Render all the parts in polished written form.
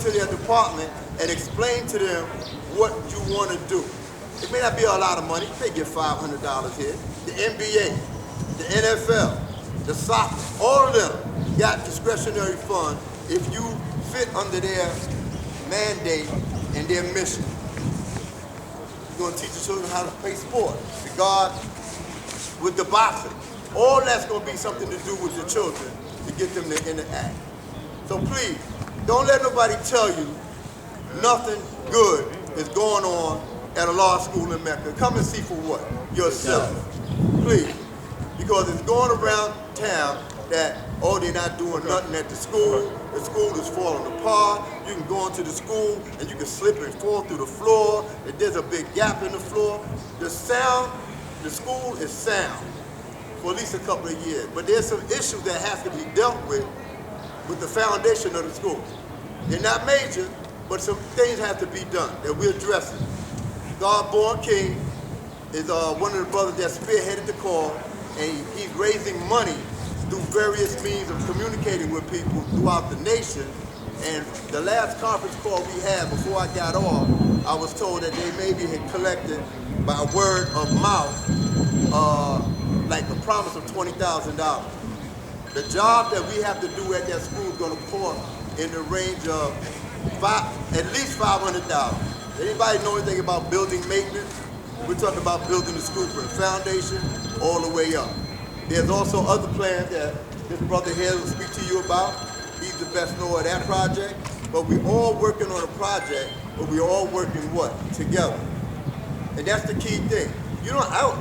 to their department and explain to them what you want to do. It may not be a lot of money. They get $500 here. The NBA, the NFL, the soccer, all of them got discretionary funds if you fit under their mandate and their mission. You're going to teach the children how to play sports, the guard with the boxing. All that's going to be something to do with your children to get them to interact. So please, don't let nobody tell you nothing good is going on at a law school in Mecca. Come and see for what? Yourself. Please. Because it's going around town that, oh, they're not doing nothing at the school is falling apart, you can go into the school and you can slip and fall through the floor, if there's a big gap in the floor. The school is sound for at least a couple of years, but there's some issues that have to be dealt with the foundation of the school. They're not major, but some things have to be done that we're addressing. God-born King is one of the brothers that spearheaded the call, and he's raising money through various means of communicating with people throughout the nation. And the last conference call we had before I got off, I was told that they maybe had collected by word of mouth, like a promise of $20,000. The job that we have to do at that school is going to cost in the range of at least $500,000. Anybody know anything about building maintenance? We're talking about building the school from the foundation all the way up. There's also other plans that this brother here will speak to you about. He's the best knower of that project. But we're all working on a project, but we're all working what? Together. And that's the key thing.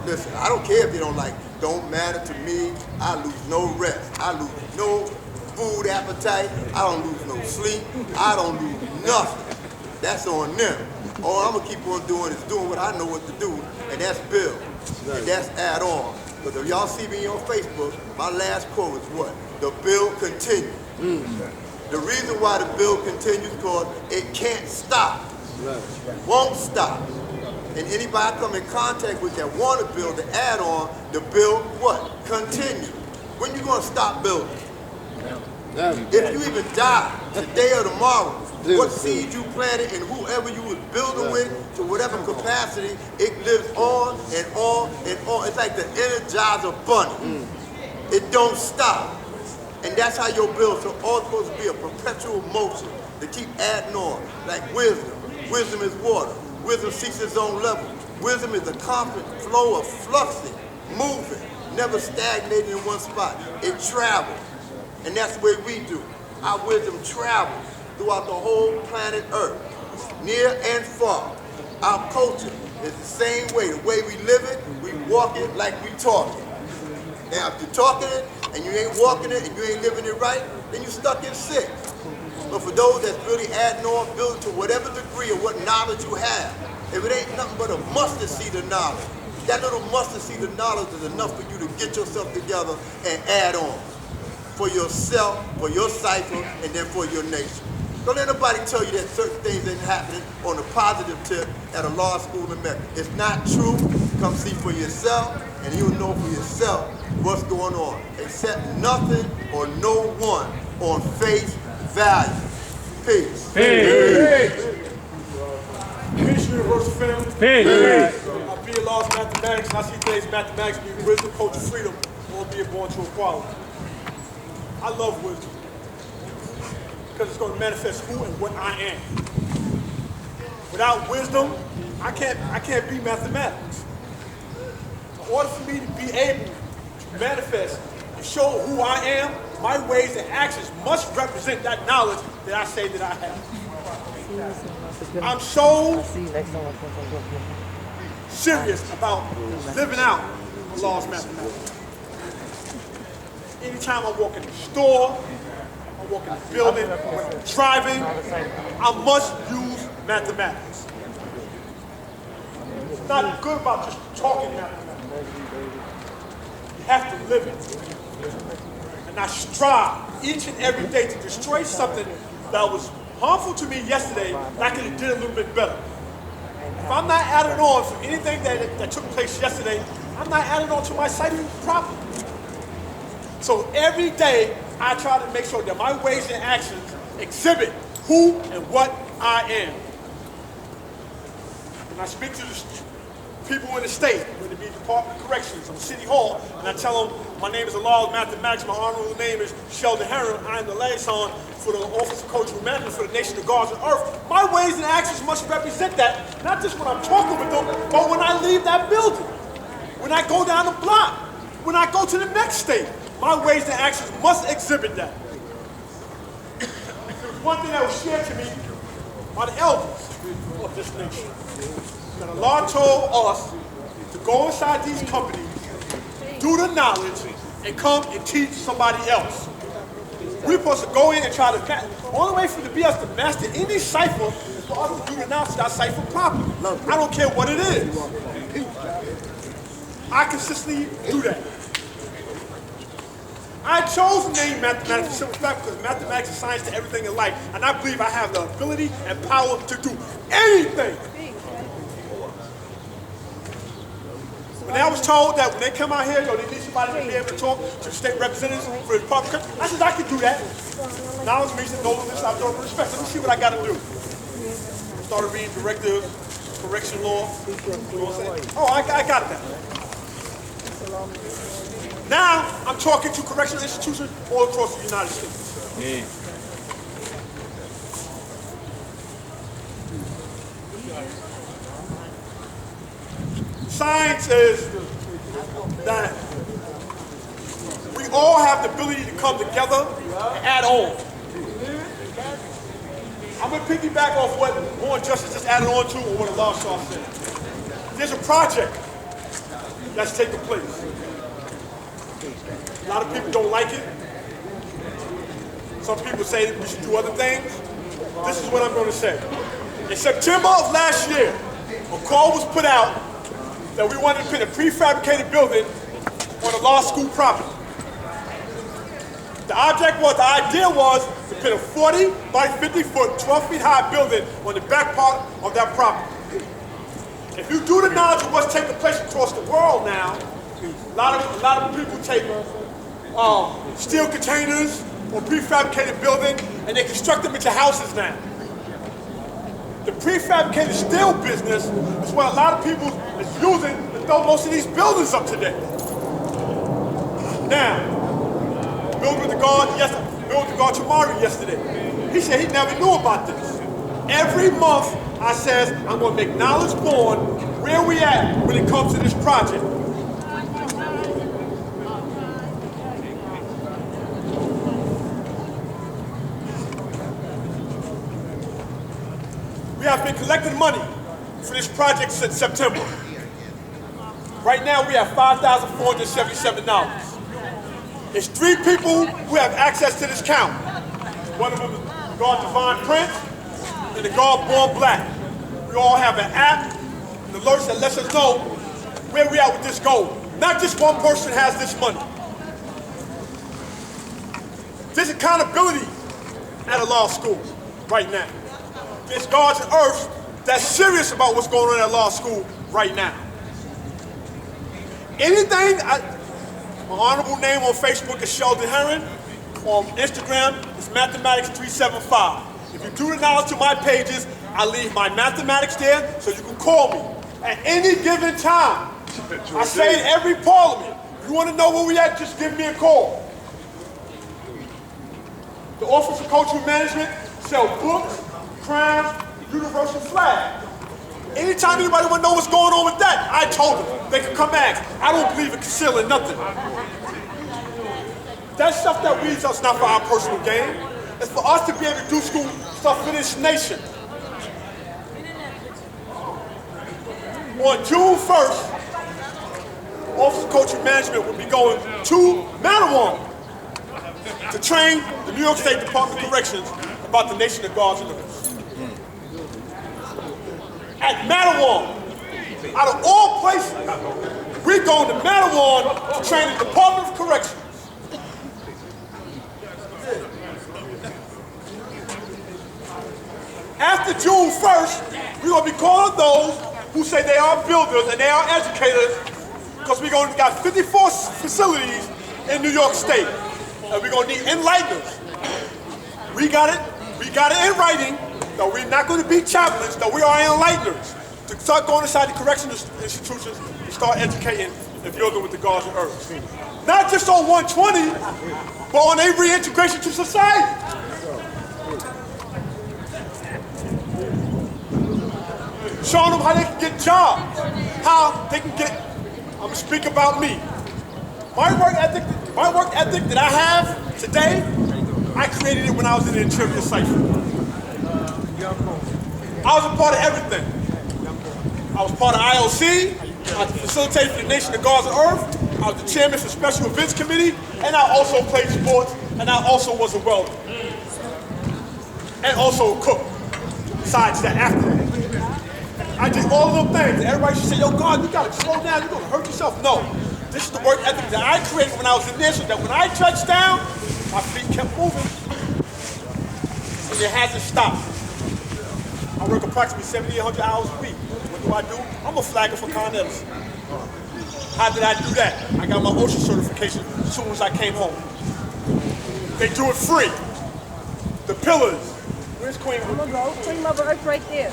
Listen, I don't care if you don't like, don't matter to me. I lose no rest. I lose no food appetite. I don't lose no sleep. I don't lose nothing. That's on them. All I'm gonna keep on doing is doing what I know what to do, and that's build. And that's add on. But if y'all see me on Facebook, my last quote is what? The build continues. The reason why the build continues is because it can't stop. Won't stop. And anybody I come in contact with that want to build, the add on, the build what? Continue. When you gonna stop building? If you even die today or tomorrow, what seed you planted and whoever you was building with, to whatever capacity, it lives on and on and on. It's like the Energizer Bunny. It don't stop. And that's how your build. So all it's supposed to be a perpetual motion to keep adding on. Like wisdom. Wisdom is water. Wisdom seeks its own level. Wisdom is a constant flow of fluxing, moving, never stagnating in one spot. It travels. And that's the way we do. Our wisdom travels throughout the whole planet Earth, near and far. Our culture is the same way. The way we live it, we walk it like we talk it. Now, if you're talking it and you ain't walking it and you ain't living it right, then you're stuck in sick. But for those that's really adding on, building to whatever degree of what knowledge you have, if it ain't nothing but a mustard seed of knowledge, that little mustard seed of knowledge is enough for you to get yourself together and add on. For yourself, for your cipher, and then for your nation. Don't let nobody tell you that certain things ain't happening on a positive tip at a law school in Mecca. It's not true. Come see for yourself, and you'll know for yourself what's going on. Accept nothing or no one on face value. Peace. Peace. Peace, Universal family. Peace. I be a lost mathematics, and I see today's mathematics being wisdom, culture, freedom, all being born to equality. I love wisdom because it's going to manifest who and what I am. Without wisdom, I can't be mathematics. In order for me to be able to manifest and show who I am, my ways and actions must represent that knowledge that I say that I have. I'm so serious about living out the laws of mathematics. Anytime I walk in the store, I walk in the building, when I'm driving, I must use mathematics. It's not good about just talking mathematics. You have to live it. And I strive each and every day to destroy something that was harmful to me yesterday that I could have did a little bit better. If I'm not adding on from anything that took place yesterday, I'm not adding on to my cipher properly. So every day, I try to make sure that my ways and actions exhibit who and what I am. When I speak to the people in the state, whether it be Department of Corrections or City Hall, and I tell them my name is Law of Mathematics, my honorable name is Sheldon Herron, I am the liaison for the Office of Cultural Management for the Nation of Gods and Earth. My ways and actions must represent that, not just when I'm talking with them, but when I leave that building, when I go down the block, when I go to the next state. My ways and actions must exhibit that. There was one thing that was shared to me by the elders of this nation. That Allah told us to go inside these companies, do the knowledge, and come and teach somebody else. We're supposed to go in and try to master. The only way for to be us to master any cipher is for us to do the knowledge of that cipher properly. I don't care what it is. I consistently do that. I chose the name mathematics for simple fact because mathematics is science to everything in life, and I believe I have the ability and power to do anything. When I was told that when they come out here, they need somebody to be able to talk to the state representatives for the Department of Corrections, I said I can do that. Knowledge means knowledge, I do it with respect. Let me see what I got to do. Started reading directives, correction law. You know what I'm saying? Oh, I got that. Now I'm talking to correctional institutions all across the United States. Yeah. Science is that we all have the ability to come together and add on. I'm going to piggyback off what Warren Justice just added on to or what Allah Shah said. There's a project that's taking place. A lot of people don't like it. Some people say that we should do other things. This is what I'm going to say. In September of last year, a call was put out that we wanted to put a prefabricated building on a law school property. The idea was to put a 40 by 50 foot, 12 feet high building on the back part of that property. If you do the knowledge of what's taking place across the world now, a lot of people take steel containers or prefabricated building and they construct them into houses now. The prefabricated steel business is what a lot of people is using to throw most of these buildings up today. Now, Bill with the guard Chamari yesterday, he said he never knew about this. Every month I says I'm going to make knowledge born where we at when it comes to this project. We have been collecting money for this project since September. Right now we have $5,477. There's 3 people who have access to this count. One of them is the guard Divine Prince and the guard Born Black. We all have an app and alerts that lets us know where we at with this goal. Not just one person has this money. There's accountability at a law school right now. There's Gods and Earths that's serious about what's going on at law school right now. My honorable name on Facebook is Sheldon Herron. On Instagram, it's Mathematics375. If you do the knowledge to my pages, I leave my mathematics there so you can call me at any given time. I say in every parliament, if you want to know where we at, just give me a call. The Office of Cultural Management sell books, crowns, universal flag. Anytime anybody want to know what's going on with that, I told them. They can come ask. I don't believe in concealing nothing. That stuff that reads us not for our personal gain. It's for us to be able to do school stuff for this nation. On June 1st, Office of Cultural Management will be going to Mattawan to train the New York State Department of Corrections about the Nation of Gods and Earth. At Mattawan, out of all places, we're going to Mattawan to train the Department of Corrections. After June 1st, we're going to be calling those who say they are builders and they are educators because we're going to got 54 facilities in New York State. And we're going to need enlighteners. We got it. We got it in writing that we're not going to be chaplains, that we are enlighteners. To start going inside the correctional institutions and start educating and building with the guards and herbs. Not just on 120, but on their reintegration to society. Showing them how they can get jobs, how they can get, I'm gonna speak about me. My work ethic that I have today, I created it when I was in the interior cipher. I was a part of everything. I was part of IOC, I facilitated for the Nation of Guards of Earth, I was the chairman for Special Events Committee, and I also played sports, and I also was a welder. And also a cook, besides that, after that. I did all of those things. Everybody should say, yo, God, you gotta slow down, you're gonna hurt yourself. No, this is the work ethic that I created when I was in there, so that when I touched down, my feet kept moving. And it hasn't stopped. I work approximately 7,800 hours a week. What do? I'm a flagger for Con Edison. How did I do that? I got my OSHA certification as soon as I came home. They do it free. The pillars. Where's Queen? I'm gonna go. Queen Mother Earth right there.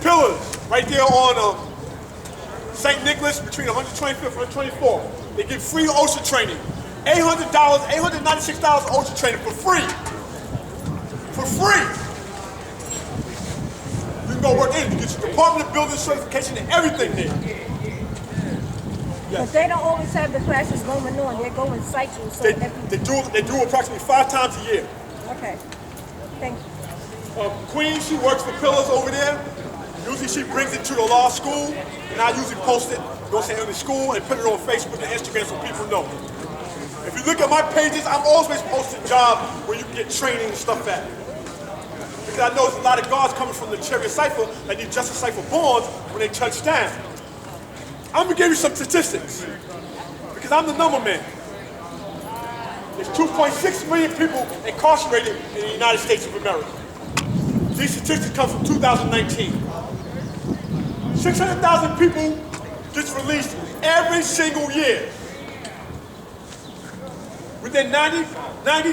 Pillars, right there on St. Nicholas between 125th and 124th. They give free OSHA training. $800, $896 OSHA training for free. For free. You can go work in, you get your Department of Building certification and everything there. Yes. But they don't always have the classes going on. They go in cycles. So They do approximately 5 times a year. Okay. Thank you. Queen, she works for Pillars over there. Usually she brings it to the law school, and I usually post it, go say in the school, and put it on Facebook and Instagram so people know. If you look at my pages, I'm always posting jobs where you can get training and stuff at. Because I know there's a lot of guards coming from the Chariot Cipher that need Justice Cipher bonds when they touch down. I'm gonna give you some statistics, because I'm the number man. There's 2.6 million people incarcerated in the United States of America. These statistics come from 2019. 600,000 people gets released every single year. Within 90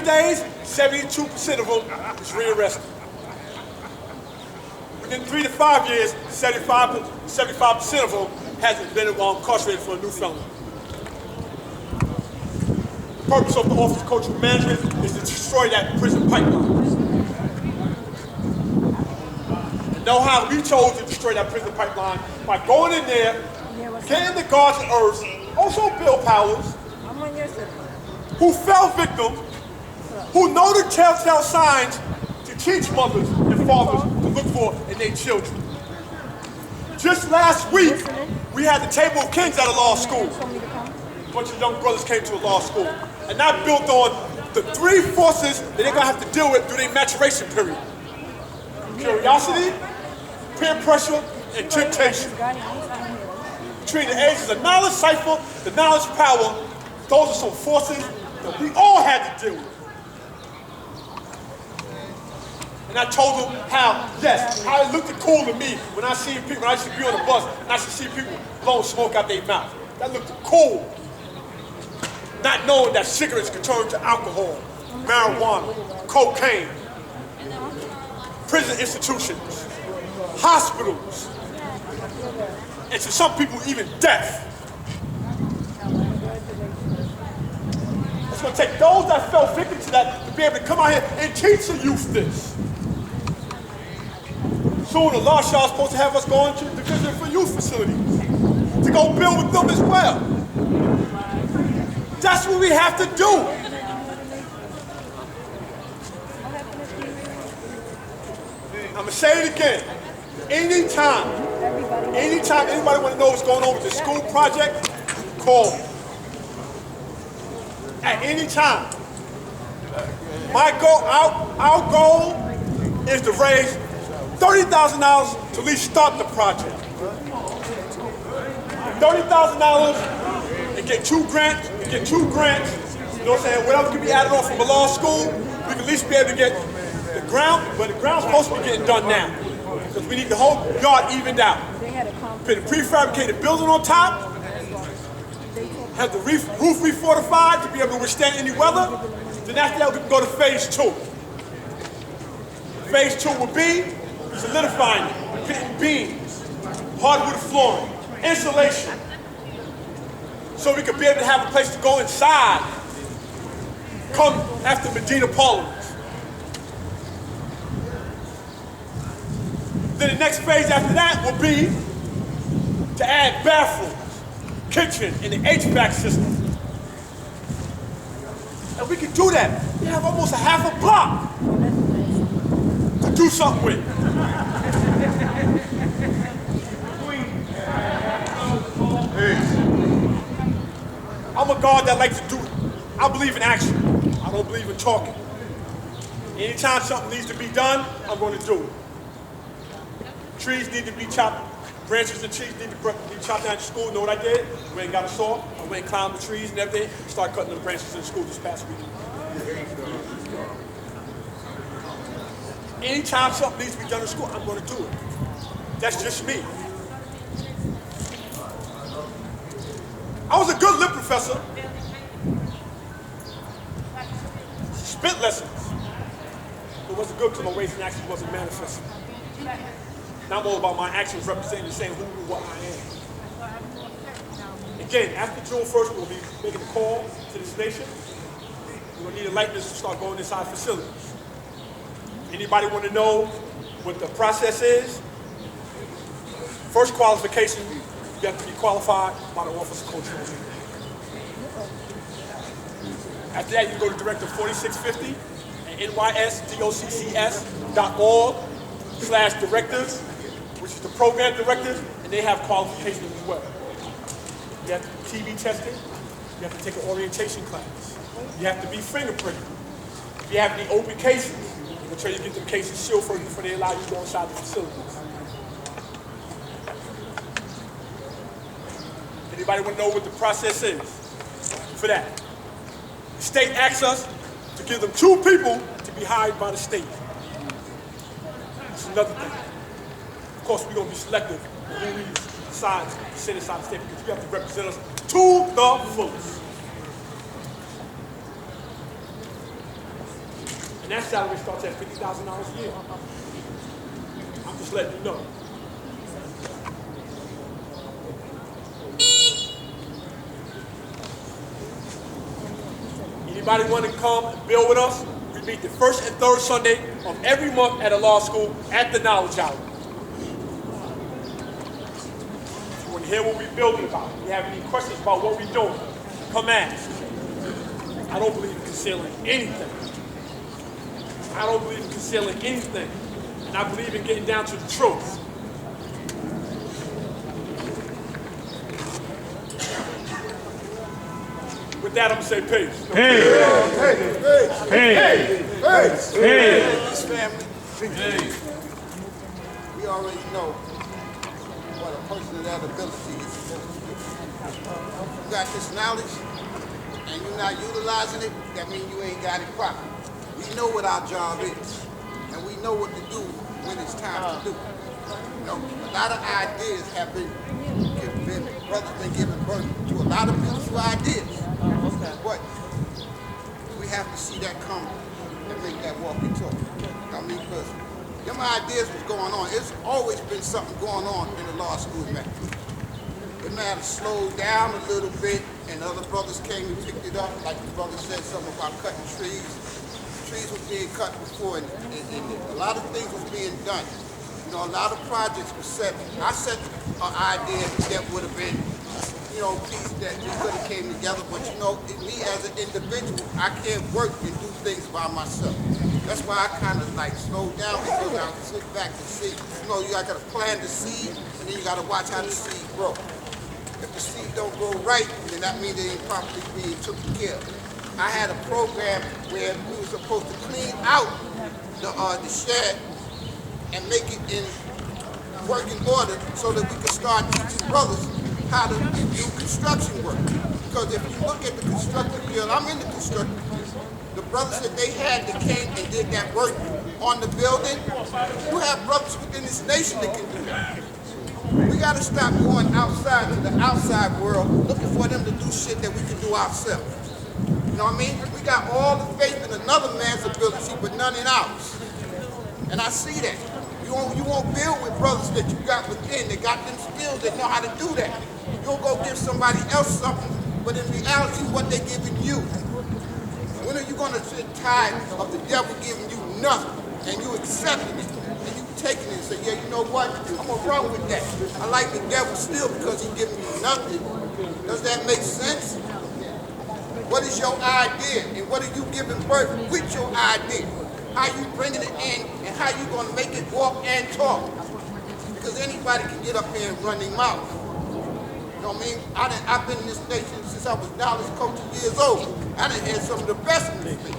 days, 72% of them is rearrested. Within 3 to 5 years, 75% of them hasn't been incarcerated for a new felony. The purpose of the Office of Cultural Management is to destroy that prison pipeline. Know how we chose to destroy that prison pipeline by going in there, getting the guards and earths, also Bill Powers, I'm on your side. who fell victim, who know the telltale signs to teach mothers and fathers to look for in their children. Just last week, we had the Table of Kings at a law school. A bunch of young brothers came to a law school. And that built on the 3 forces that they're gonna have to deal with through their maturation period. Curiosity, peer pressure, and temptation. Between the ages of knowledge cipher, the knowledge power, those are some forces that we all had to deal with. And I told them how it looked cool to me when I see people, when I used to be on the bus, and I should see people blowing smoke out their mouth. That looked cool. Not knowing that cigarettes could turn to alcohol, marijuana, cocaine, prison institutions, hospitals, and to some people even death. It's going to take those that fell victim to that to be able to come out here and teach the youth this. Soon the law shop is supposed to have us going to the Division for Youth Facilities to go build with them as well. That's what we have to do. I'm going to say it again. Anytime anybody want to know what's going on with the school project, call me. At any time. Our goal is to raise $30,000 to at least start the project. $30,000 and get 2 grants, you know what I'm saying? Whatever can be added on from a law school, we can at least be able to get the ground, but the ground's supposed to be getting done now. Because we need the whole yard evened out. Put a prefabricated building on top, have the roof refortified to be able to withstand any weather. Then after that, we can go to phase 2. Phase 2 will be solidifying it, fitting beams, hardwood flooring, insulation, so we could be able to have a place to go inside come after Medina Parliament. Then the next phase after that will be to add bathrooms, kitchen, and the HVAC system. And we can do that. We have almost a half a block to do something with. I'm a guard that likes to do it. I believe in action. I don't believe in talking. Anytime something needs to be done, I'm going to do it. Trees need to be chopped. Branches and trees need to be chopped down at school. You know what I did? I went and got a saw. I went and climbed the trees and everything. Started cutting the branches in the school this past week. Anytime something needs to be done in school, I'm going to do it. That's just me. I was a good lit professor. Spit lessons. It wasn't good because my ways and actions wasn't manifesting. Now I'm all about my actions representing and saying who and what I am. Again, after June 1st, we'll be making a call to this nation. We're going to need a likeness to start going inside facilities. Anybody want to know what the process is? First qualification, you have to be qualified by the Office of Cultural Leadership. After that, you can go to Director 4650 at nysdoccs.org/directors, which is the program directors, and they have qualifications as well. You have to be TB tested. You have to take an orientation class. You have to be fingerprinted. If you have any open cases, make sure you get them cases sealed first before they allow you to go inside the facilities. Anybody want to know what the process is for that? The state asks us to give them 2 people to be hired by the state. That's another thing. Of course, we're going to be selective on who we decide to send inside the state because you have to represent us to the fullest. And that salary starts at $50,000 a year. I'm just letting you know. Anybody want to come and build with us? We meet the first and third Sunday of every month at a law school at the Knowledge Hour. If you want to hear what we're building about, if you have any questions about what we're doing, come ask. I don't believe in concealing anything. I don't believe in concealing anything. And I believe in getting down to the truth. With that, I'm going to say peace. Peace, family. We already know what a person of that ability is supposed to do. You got this knowledge, and you're not utilizing it, that means you ain't got it properly. We know what our job is, and we know what to do when it's time to do it. You know, a lot of ideas have been brothers been giving birth to a lot of beautiful ideas. But we have to see that come and make that walk and talk. I mean, because them ideas was going on. It's always been something going on in the law school, man. It may have slowed down a little bit, and other brothers came and picked it up. Like the brother said something about cutting trees. Trees were being cut before, and a lot of things was being done. You know, a lot of projects were set. I set an idea that would have been, you know, piece that we could have came together, but you know, me as an individual, I can't work and do things by myself. That's why I kind of like slowed down because I sit back and see, you know, you got to plant the seed and then you got to watch how the seed grow. If the seed don't grow right, then that means it ain't properly being taken care of. I had a program where we were supposed to clean out the shed and make it in working order so that we could start teaching brothers how to do construction work. Because if you look at the construction field, I'm in the construction field. The brothers that they had that came and did that work on the building, you have brothers within this nation that can do that. We got to stop going outside to the outside world looking for them to do shit that we can do ourselves. You know what I mean? We got all the faith in another man's ability, but none in ours. And I see that. You won't build with brothers that you got within, that got them skills, that know how to do that. You don't go give somebody else something, but in reality, what they're giving you. When are you going to sit tired of the devil giving you nothing, and you accepting it, and you taking it and say, yeah, you know what, I'm going to run with that. I like the devil still because he's giving me nothing. Does that make sense? What is your idea, and what are you giving birth with your idea? How you bringing it in, and how you going to make it walk and talk? Because anybody can get up here and run their mouth. You know what I mean? I've been in this nation since I was Dallas coaching years old. I done had some of the best in this league.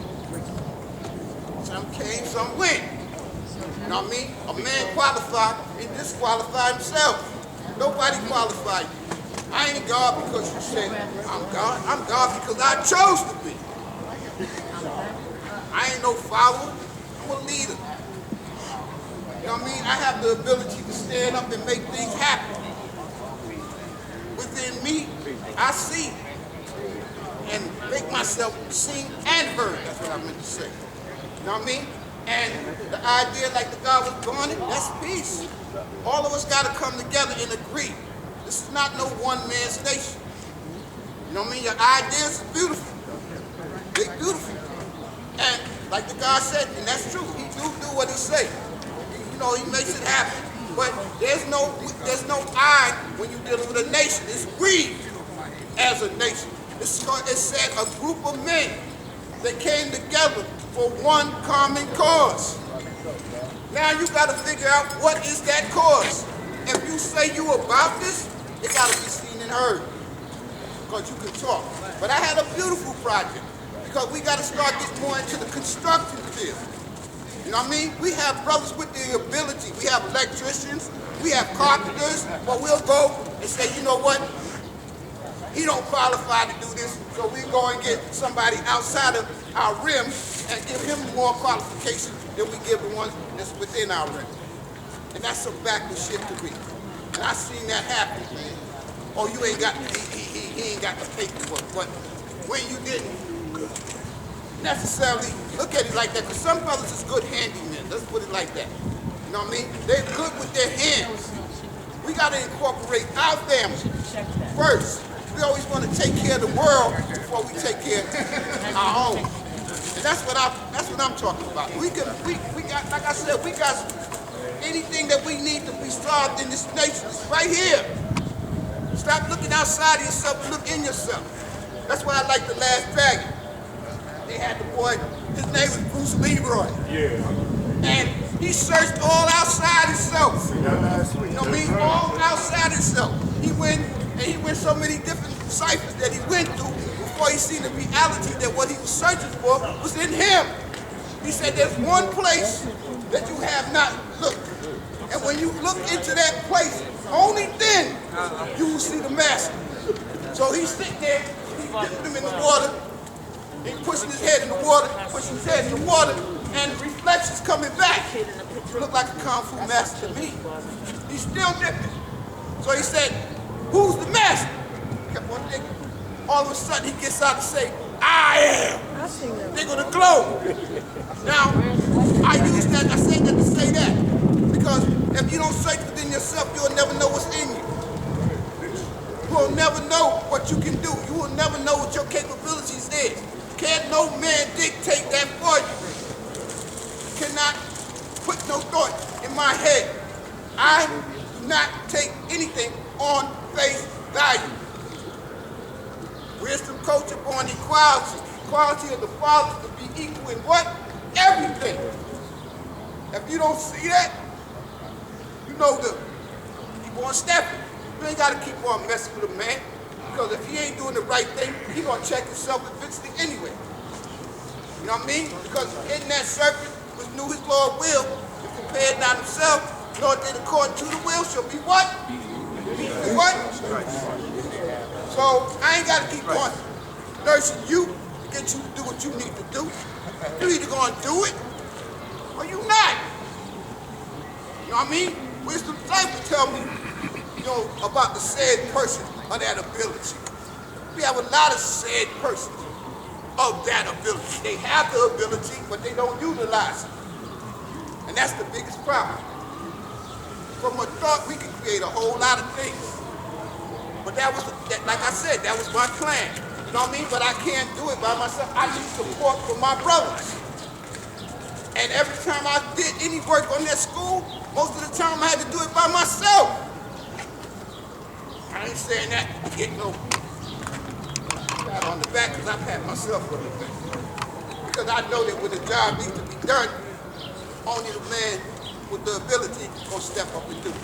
Some came, some went. You know what I mean? A man qualified, he disqualified himself. Nobody qualified you. I ain't God because you said I'm God. I'm God because I chose to be. I ain't no follower. I'm a leader. You know what I mean? I have the ability to stand up and make things happen. Within me, I see and make myself seen and heard. That's what I meant to say. You know what I mean? And the idea, like the God was born in, that's peace. All of us got to come together and agree. This is not no one-man station. You know what I mean? Your ideas are beautiful. They're beautiful. And like the God said, and that's true, he do what he say. You know, he makes it happen. But there's no I when you're dealing with a nation. It's we as a nation. It said a group of men that came together for one common cause. Now you got to figure out what is that cause. If you say you about this, it got to be seen and heard. Because you can talk. But I had a beautiful project. Because we got to start getting more into the construction field. You know what I mean? We have brothers with the ability. We have electricians. We have carpenters. But we'll go and say, you know what? He don't qualify to do this. So we go and get somebody outside of our rim and give him more qualifications than we give the ones that's within our rim. And that's some backward shit to me. And I seen that happen, man. Oh, you ain't got, he ain't got the paperwork. But when you didn't necessarily look at it like that, because some brothers is good handymen. Let's put it like that. You know what I mean? They're good with their hands. We got to incorporate our family first. We always want to take care of the world before we take care of our own. And that's what I'm talking about. We got, like I said, we got anything that we need to be starved in this nation is right here. Stop looking outside of yourself and look in yourself. That's why I like the last Dragon. They had the boy, his name was Bruce Leroy. Yeah. And he searched all outside himself. You know what I mean? All outside himself. He went so many different ciphers that he went through before he seen the reality that what he was searching for was in him. He said there's one place that you have not looked. And when you look into that place, only then you will see the master. So he's sitting there, he's dipping him in the water, he's pushing his head in the water, pushing his head in the water, and the reflections coming back. You look like a Kung Fu master to me. He's still dipping. So he said, who's the master? He kept on thinking. All of a sudden he gets out to say, I am. They're gonna glow. Now, I use that, I say that to say that. Because if you don't search within yourself, you'll never know what's in you. You will never know what you can do. You will never know what your capabilities is. Can't no man dictate that for you. Cannot put no thought in my head. I do not take anything on face value. Wisdom coach upon equality. Equality of the fathers to be equal in what? Everything. If you don't see that, you know the keep on stepping. You ain't gotta keep on messing with a man. Because if he ain't doing the right thing, he gonna check himself eventually anyway. You know what I mean? Because in that serpent which knew his Lord will, and prepared not himself, nor did according to the will, shall be what? Be what? So I ain't gotta keep on nursing you to get you to do what you need to do. You're either gonna do it or you not. You know what I mean? Wisdom life will tell me, you know, about the said person of that ability. We have a lot of said persons of that ability. They have the ability, but they don't utilize it. And And that's the biggest problem. From a thought, we can create a whole lot of things. But that was, like I said, that was my plan. You know what I mean? But I can't do it by myself. I need support from my brothers. And every time I did any work on that school, most of the time I had to do it by myself. I ain't saying that to get no pat on the back, because I pat myself on the back. Because I know that when the job needs to be done, only the man with the ability will step up and do it.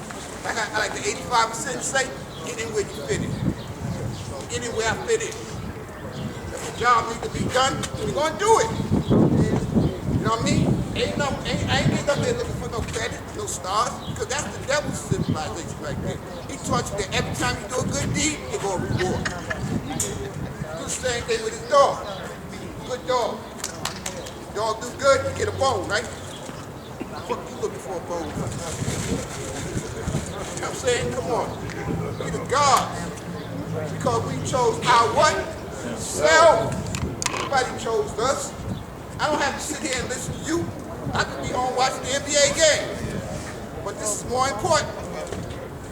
Like the 85% say, get in where you fit in. Get in where I fit in. If the job needs to be done, we're going to do it. You know what I mean? I ain't getting up there looking for no credit, no stars, because that's the devil's civilization right there. He taught you that every time you do a good deed, you're going to reward. Do the same thing with his dog. Good dog. Dog do good, you get a bone, right? What you looking for a bone? You know what I'm saying? Come on. We the gods. Because we chose our what? Self. Nobody chose us. I don't have to sit here and listen to you. I could be home watching the NBA game. But this is more important.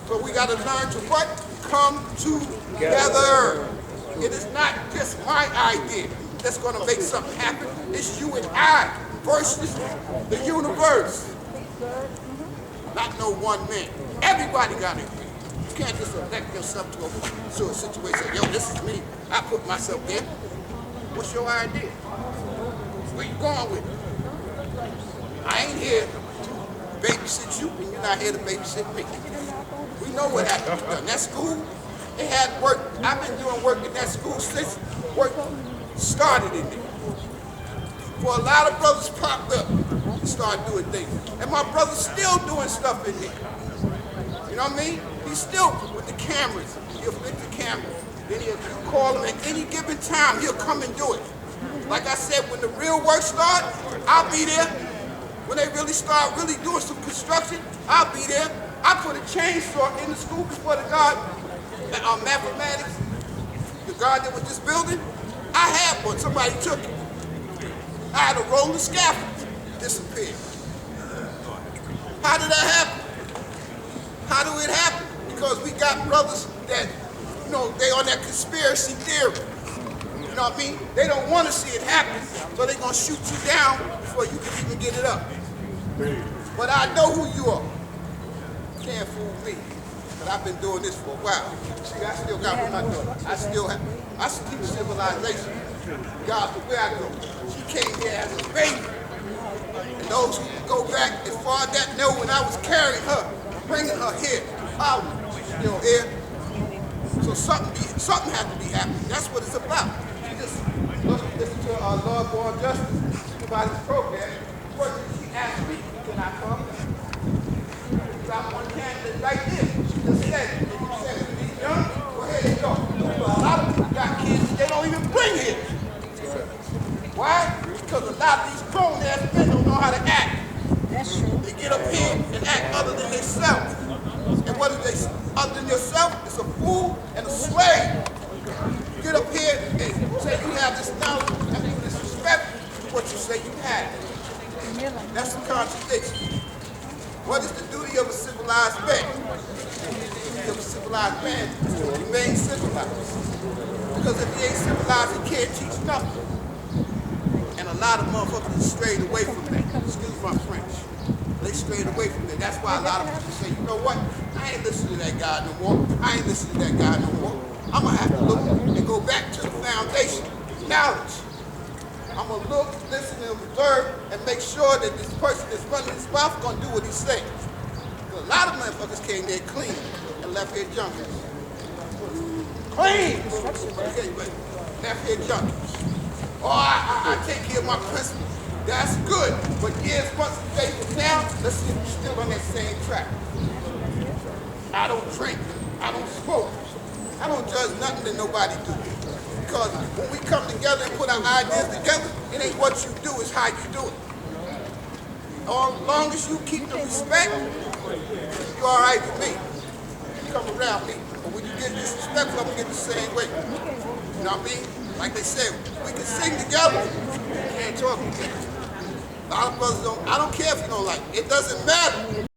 So we got to learn to what? Come together. It is not just my idea that's going to make something happen. It's you and I versus the universe. Not no one man. Everybody got to agree. You can't just elect yourself to a situation. Yo, this is me. I put myself there. What's your idea? Where you going with it? I ain't here to babysit you, and you're not here to babysit me. We know what had to be done. That school, it had work. I've been doing work in that school since work started in there. For a lot of brothers popped up and started doing things. And my brother's still doing stuff in there. You know what I mean? He's still with the cameras. He'll fit the camera. Then he'll call him at any given time. He'll come and do it. Like I said, when the real work starts, I'll be there. When they really start doing some construction, I'll be there. I put a chainsaw in the school before the guard, mathematics, the guard that was just building. I had one, somebody took it. I had to roll the scaffold, disappeared. How did that happen? How did it happen? Because we got brothers that, you know, they on that conspiracy theory. You know what I mean? They don't want to see it happen, so they're going to shoot you down before you can even get it up. But I know who you are. You can't fool me. But I've been doing this for a while. See, I still got what I'm doing. I keep civilization. God, the way I go. She came here as a baby. And those who go back as far as that know when I was carrying her, bringing her here, out, you know, here. So something has to be happening. That's what it's about. She just listen to our Lord Born Justice about this program. First, she asked me, can I come? Got one candidate right there. She just said, if you said to these young, go ahead and go. But a lot of people got kids they don't even bring here. Why? Because a lot of these grown-ass men don't know how to act. That's true. They get up here and act other than themselves. And what is they other than yourself? It's a fool and a slave. You get up here and say you have this knowledge and you disrespect what you say you have. That's a contradiction. What is the duty of a civilized man? The duty of a civilized man is to remain civilized. Because if he ain't civilized, he can't teach nothing. And a lot of motherfuckers strayed away from that. Excuse my French. They strayed away from that. That's why a lot of people say, you know what? I ain't listening to that guy no more. I ain't listening to that guy no more. I'm going to have to look and go back to the foundation. Knowledge. I'm going to look, listen, and observe, and make sure that this person that's running his mouth is going to do what he's saying. Because a lot of motherfuckers came there clean and left here junkies. Clean! Okay, but left here junkies. Oh, I take care of my principles. That's good. But years, months, and days from now, let's see if you're still on that same track. I don't drink. I don't smoke. I don't judge nothing that nobody do. Because when we come together and put our ideas together, it ain't what you do, it's how you do it. As long as you keep the respect, you're all right with me. You come around me. But when you get disrespectful, I'm going to get the same way. You know what I mean? Like they said, we can sing together, we can't talk together. A lot of brothers don't. I don't care if you don't like it. It doesn't matter.